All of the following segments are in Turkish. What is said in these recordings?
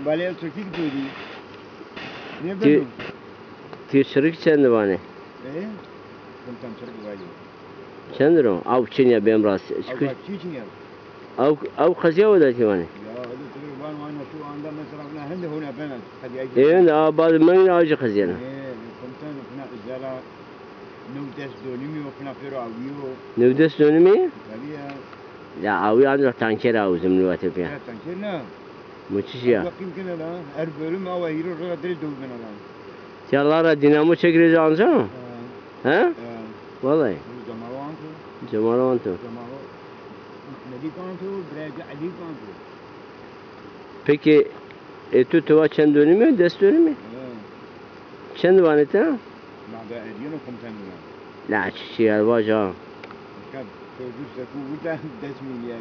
بالي تركيك تودي تي نبدو تي شريك چند وانه ايه كنت شركة باجي چند رو او چنیا بهم راست او كاتشي يا او قضیه وداتی وانه هذا تقريبا وانا شو عندنا مثلا احنا هنا بنات قد يجي این بعد من آج قضیه نه ايه كنت هنا زلا نودس دونيمي وفنا فيرو اويو نودس دونمی غاليا لا اوی آن تانکر او زمینواتی پیا لا تنكرنا مچشیا يمكن لا اربلم او هيرو رغا دري دول بنا لا Çarlara dinamo çekirece alacak mı? He? Vallahi. جماوانتو Cemalantu. جماو ندي كانتو براجع علي كانتو Peki tu tuva çend dönümü, dest dönümü? Çend vanete? بعد ادينو كنت انا La çiçeği vaca. كاب تجوز تكو ودا 10 مليار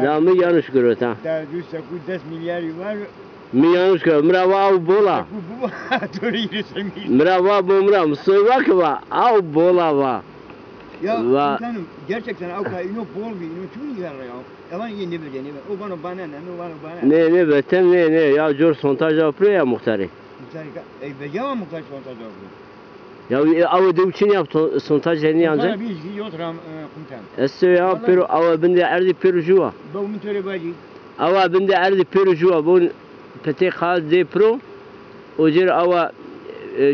La mı yanlış görüyor ta? تجوز تكو 10 مليار var Mi yanlış görüyor? Mrava av bola. bu tori resmi Mrava bu mra. Msoy bak va. Av bola va. ya Va- komutanım gerçekten avka ino bol bir ino çok iyi ya yalan iyi ne bileceğini o bana ne Ne betem ne ya jor sontaj yapıyor ya muhtari. muhtarika becama muhtaç olsa da Ya av de için yaptı sontaj yeni yancı. bir işi yok ram komutanım Esso ya pero av binde erdi pero jua. bu muhtari baji Av binde erdi pero jua. Bu pete khaz de pro. Ojer av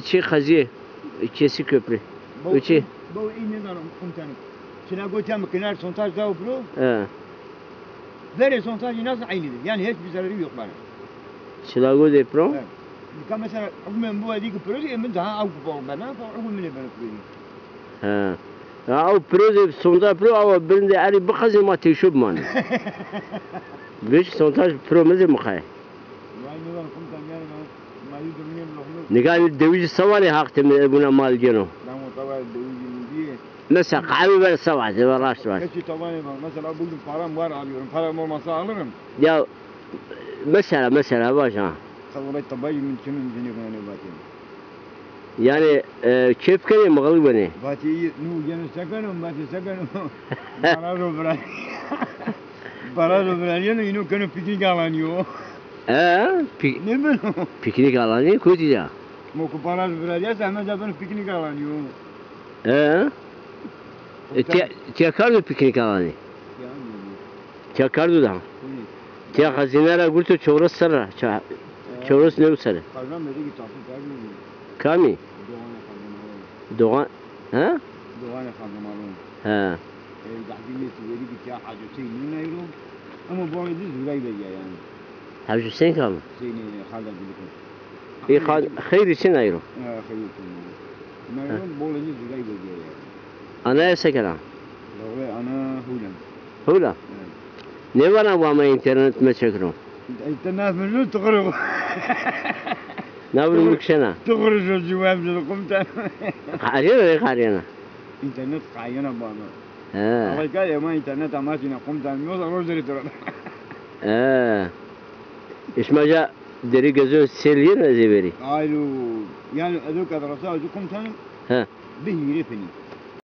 çi khazi kesi köprü. Uçi. bu iyi ne zaman komutanım Şuna götürüm kenar sontaj da bro He. Veri sontajı nasıl aynıdır yani hiçbir zararı yok bana Chilago de pro. Evet. Mesela ben bu adik proje ben daha av kupon bana ama ben proje He. Ya av pro de sontaj pro av binde erdi bu khazi ma teşub man. Beş sontaj pro meze mukhay. Vay ne var komutan yani ben malı durmuyorum loklu Nigal devici savali hakte buna mal geno. ben o tavayı dövüyorum diye Mesela kahve ver savati ve raş var. Kaçı tavayı var mesela bugün param var alıyorum param olmasa alırım Ya mesela başa. Kavray tabayı min kimin beni bana batıyor Yani keyif kere mağalık beni. Batıyı nu yanı sakarım sakarım Para robran Para robran yani ino kanı piknik alanıyor Ne ben Piknik alanı kötü ya. Moku para robran ya sen zaten piknik alanıyor Tiyakardu piknik alanı. Yani Tiyakardu da. Tiyak hazinera gultu çorus sarı. Çorus ne sarı? Kavram dedi ki tafi vermiyor Kami? Doğan. Ha? Doğan kavram Ha. Dahdiye söyledi ki ya haceteyim ne euro ama bu arada zülay be yani Havcu sen kam? seni hala bilir Hayır için ayrı. ha hayır ne bu arada zülay be yani Ana sekala. Doğru ana hulan Hula. Ne var ama internet me çekiyorum. İnternet mi تخرج Ne yapayım mükşena? تخرج الجواب للقمتان Qariyana. İnternet kayına bana Ha. ama kay ama internet amacına قمتان yoksa rozeri duran İsmaca deri gözü seliyor ne zeveri? Alo yani aduk adrasa قمتان Ha. به يرفني